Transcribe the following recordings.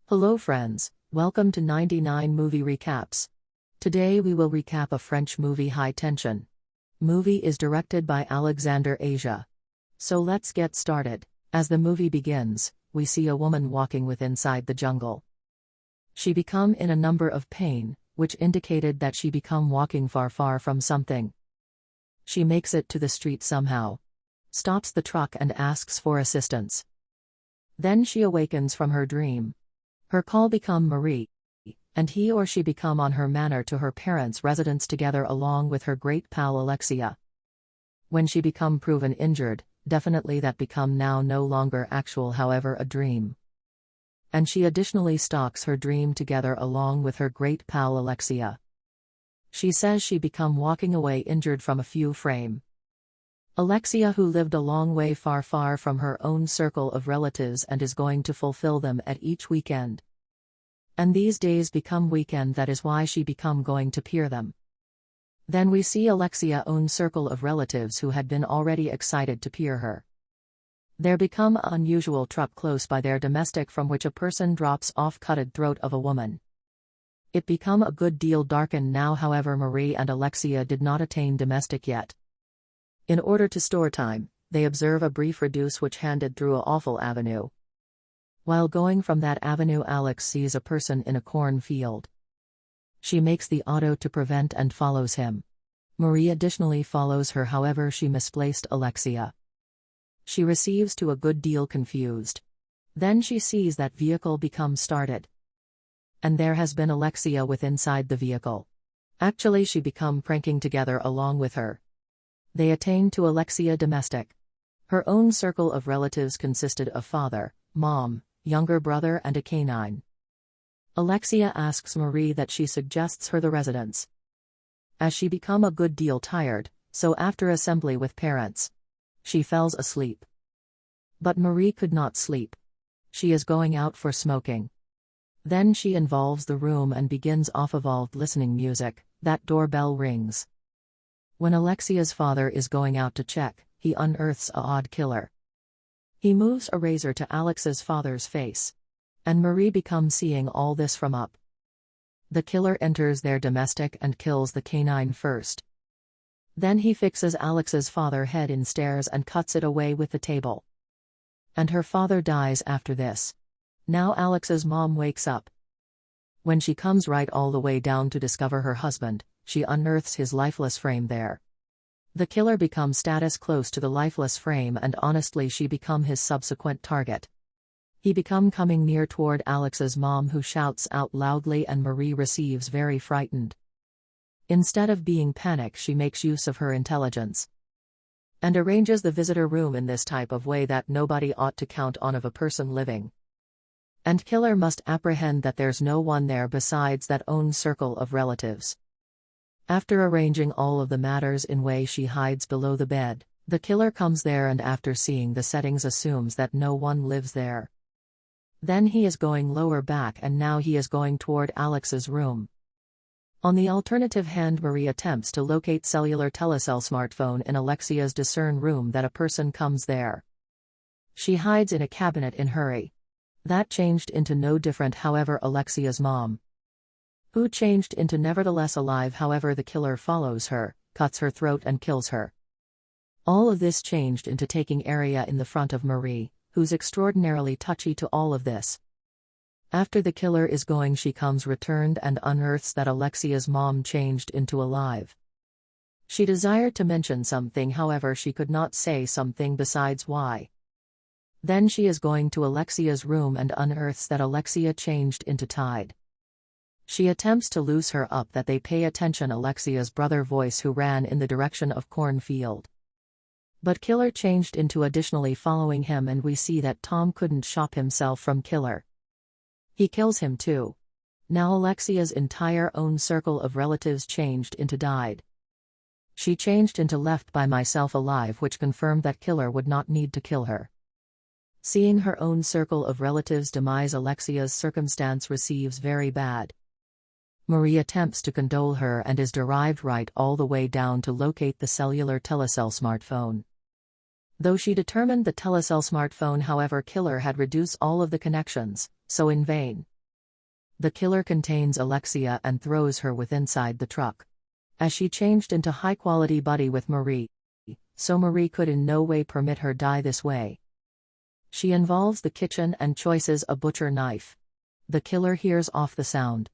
Hello friends, welcome to 99 Movie Recaps. Today we will recap a French movie High Tension. Movie is directed by Alexandre Aja. So let's get started. As the movie begins, we see a woman walking with inside the jungle. She become in a number of pain, which indicated that she become walking far from something. She makes it to the street somehow. Stops the truck and asks for assistance. Then she awakens from her dream. Her call become Marie, and he or she become on her manner to her parents' residence together along with her great pal Alexia. When she become proven injured, definitely that become now no longer actual however a dream. And she additionally stalks her dream together along with her great pal Alexia. She says she become walking away injured from a few frame. Alexia who lived a long way far from her own circle of relatives and is going to fulfill them at each weekend. And these days become weekend, that is why she become going to peer them. Then we see Alexia own circle of relatives who had been already excited to peer her. There become a unusual truck close by their domestic from which a person drops off cutted throat of a woman. It become a good deal darkened now however Marie and Alexia did not attain domestic yet. In order to store time, they observe a brief reduce which handed through a awful avenue. While going from that avenue Alex sees a person in a corn field. She makes the auto to prevent and follows him. Marie additionally follows her however she misplaced Alexia. She receives to a good deal confused. Then she sees that vehicle become started. And there has been Alexia with inside the vehicle. Actually she become pranking together along with her. They attain to Alexia domestic. Her own circle of relatives consisted of father, mom, younger brother and a canine. Alexia asks Marie that she suggests her the residence. As she become a good deal tired, so after assembly with parents, she falls asleep. But Marie could not sleep. She is going out for smoking. Then she involves the room and begins off evolved listening music. That doorbell rings. When Alexia's father is going out to check, he unearths a odd killer. He moves a razor to Alex's father's face. And Marie becomes seeing all this from up. The killer enters their domestic and kills the canine first. Then he fixes Alex's father's head in stairs and cuts it away with the table. And her father dies after this. Now Alex's mom wakes up. When she comes right all the way down to discover her husband, she unearths his lifeless frame there. The killer becomes status close to the lifeless frame and honestly she become his subsequent target. He become coming near toward Alex's mom who shouts out loudly and Marie receives very frightened. Instead of being panicked she makes use of her intelligence. And arranges the visitor room in this type of way that nobody ought to count on of a person living. And killer must apprehend that there's no one there besides that own circle of relatives. After arranging all of the matters in way she hides below the bed, the killer comes there and after seeing the settings assumes that no one lives there. Then he is going lower back and now he is going toward Alex's room. On the alternative hand Marie attempts to locate cellular telecell smartphone in Alexia's discern room that a person comes there. She hides in a cabinet in hurry. That changed into no different however Alexia's mom. Who changed into nevertheless alive however the killer follows her, cuts her throat and kills her. All of this changed into taking area in the front of Marie, who's extraordinarily touchy to all of this. After the killer is going she comes returned and unearths that Alexia's mom changed into alive. She desired to mention something however she could not say something besides why. Then she is going to Alexia's room and unearths that Alexia changed into Tide. She attempts to loose her up that they pay attention Alexia's brother voice who ran in the direction of cornfield. But killer changed into additionally following him and we see that Tom couldn't shop himself from killer. He kills him too. Now Alexia's entire own circle of relatives changed into died. She changed into left by myself alive which confirmed that killer would not need to kill her. Seeing her own circle of relatives demise Alexia's circumstance receives very bad. Marie attempts to condole her and is derived right all the way down to locate the cellular telecell smartphone. Though she determined the telecell smartphone however killer had reduced all of the connections, so in vain. The killer contains Alexia and throws her inside the truck. As she changed into high-quality buddy with Marie, so Marie could in no way permit her die this way. She involves the kitchen and choices a butcher knife. The killer hears off the sound.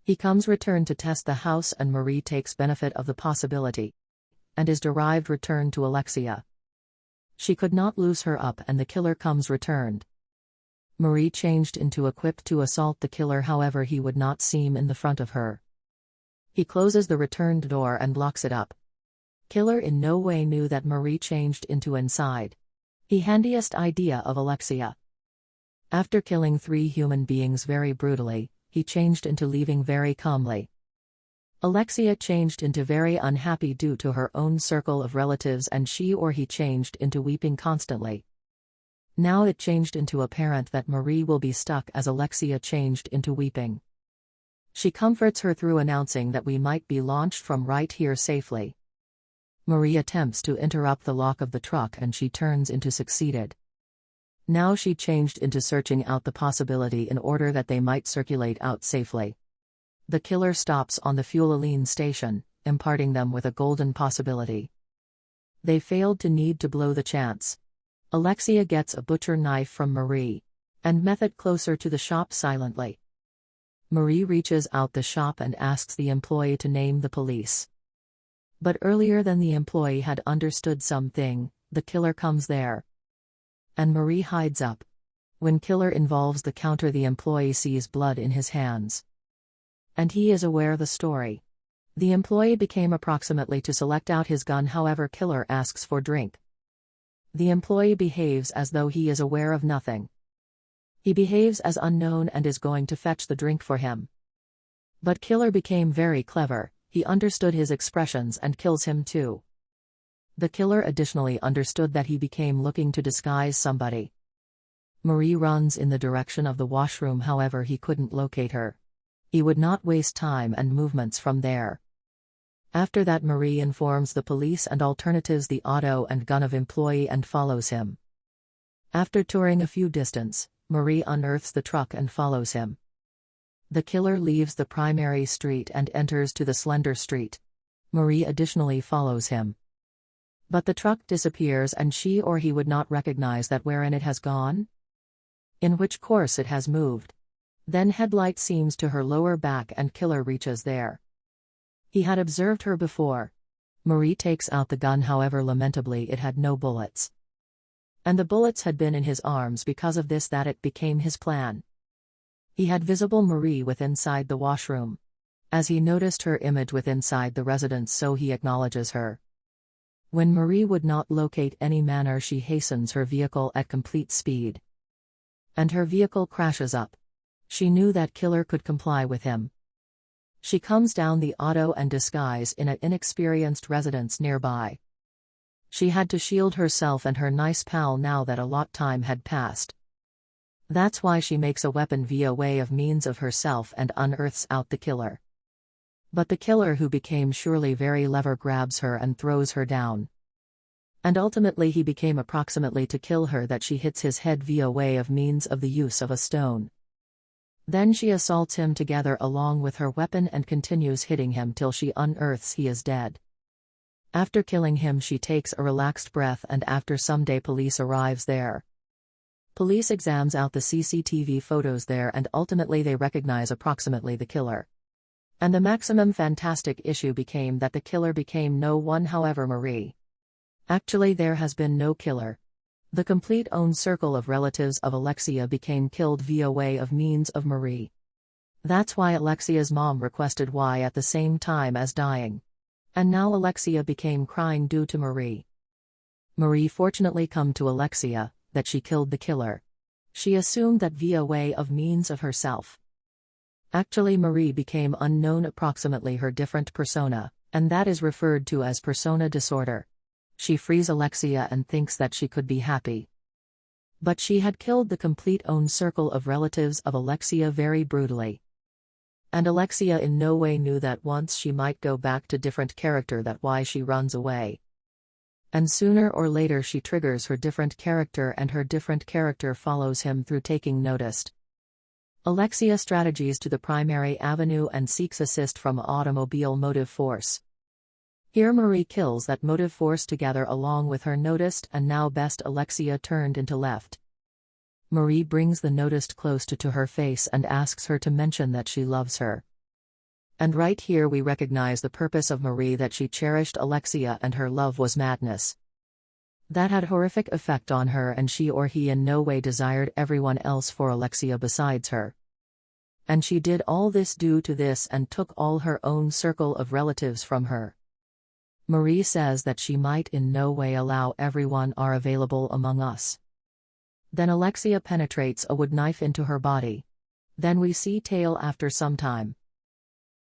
He comes return to test the house and Marie takes benefit of the possibility, and is derived return to Alexia. She could not lose her up and the killer comes returned. Marie changed into equipped to assault the killer, however he would not seem in the front of her. He closes the returned door and locks it up. Killer in no way knew that Marie changed into inside. He handiest idea of Alexia. After killing 3 human beings very brutally, he changed into leaving very calmly. Alexia changed into very unhappy due to her own circle of relatives and she or he changed into weeping constantly. Now it changed into apparent that Marie will be stuck as Alexia changed into weeping. She comforts her through announcing that we might be launched from right here safely. Marie attempts to interrupt the lock of the truck and she turns into succeeded. Now she changed into searching out the possibility in order that they might circulate out safely. The killer stops on the fueline station, imparting them with a golden possibility. They failed to need to blow the chance. Alexia gets a butcher knife from Marie, and method closer to the shop silently. Marie reaches out the shop and asks the employee to name the police. But earlier than the employee had understood something, the killer comes there. And Marie hides up. When killer involves the counter, the employee sees blood in his hands. And he is aware the story. The employee became approximately to select out his gun, however killer asks for drink. The employee behaves as though he is aware of nothing. He behaves as unknown and is going to fetch the drink for him. But killer became very clever, he understood his expressions and kills him too. The killer additionally understood that he became looking to disguise somebody. Marie runs in the direction of the washroom, however he couldn't locate her. He would not waste time and movements from there. After that Marie informs the police and alternatives the auto and gun of employee and follows him. After touring a few distance, Marie unearths the truck and follows him. The killer leaves the primary street and enters to the slender street. Marie additionally follows him. But the truck disappears and she or he would not recognize that wherein it has gone? In which course it has moved. Then headlight seems to her lower back and killer reaches there. He had observed her before. Marie takes out the gun, however lamentably it had no bullets. And the bullets had been in his arms, because of this that it became his plan. He had visible Marie inside the washroom. As he noticed her image inside the residence, so he acknowledges her. When Marie would not locate any manner, she hastens her vehicle at complete speed. And her vehicle crashes up. She knew that killer could comply with him. She comes down the auto and disguise in an inexperienced residence nearby. She had to shield herself and her nice pal now that a lot time had passed. That's why she makes a weapon via way of means of herself and unearths out the killer. But the killer, who became surely very clever, grabs her and throws her down. And ultimately he became approximately to kill her, that she hits his head via way of means of the use of a stone. Then she assaults him together along with her weapon and continues hitting him till she unearths he is dead. After killing him she takes a relaxed breath, and after some day police arrives there. Police examines out the CCTV photos there and ultimately they recognize approximately the killer. And the maximum fantastic issue became that the killer became no one, however Marie. Actually there has been no killer. The complete own circle of relatives of Alexia became killed via way of means of Marie. That's why Alexia's mom requested why at the same time as dying. And now Alexia became crying due to Marie. Marie fortunately come to Alexia, that she killed the killer. She assumed that via way of means of herself. Actually Marie became unknown, approximately her different persona, and that is referred to as persona disorder. She frees Alexia and thinks that she could be happy. But she had killed the complete own circle of relatives of Alexia very brutally. And Alexia in no way knew that once she might go back to different character, that why she runs away. And sooner or later she triggers her different character and her different character follows him through taking noticed. Alexia strategies to the primary avenue and seeks assist from automobile motive force. Here Marie kills that motive force together along with her noticed and now best Alexia turned into left. Marie brings the noticed close to her face and asks her to mention that she loves her. And right here we recognize the purpose of Marie, that she cherished Alexia and her love was madness. That had horrific effect on her, and she or he in no way desired everyone else for Alexia besides her. And she did all this due to this and took all her own circle of relatives from her. Marie says that she might in no way allow everyone are available among us. Then Alexia penetrates a wood knife into her body. Then we see tail after some time,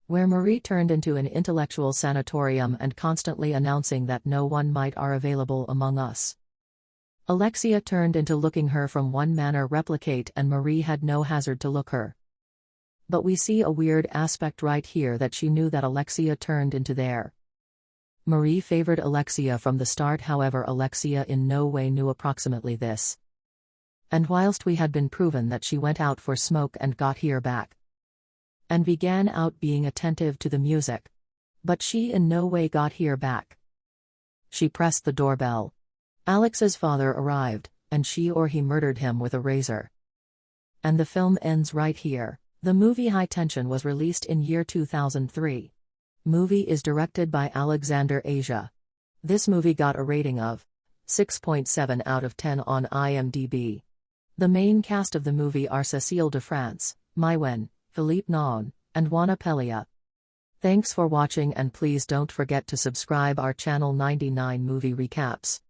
where Marie turned into an intellectual sanatorium and constantly announcing that no one might are available among us. Alexia turned into looking her from one manner replicate, and Marie had no hazard to look her. But we see a weird aspect right here, that she knew that Alexia turned into there. Marie favored Alexia from the start, however Alexia in no way knew approximately this. And whilst we had been proven that she went out for smoke and got here back, and began out being attentive to the music. But she in no way got here back. She pressed the doorbell. Alex's father arrived, and she or he murdered him with a razor. And the film ends right here. The movie High Tension was released in year 2003. Movie is directed by Alexandre Aja. This movie got a rating of 6.7 out of 10 on IMDb. The main cast of the movie are Cécile de France, Mai Wen, Philippe Non, and Juana Pelia. Thanks for watching, and please don't forget to subscribe our channel 99 Movie Recaps.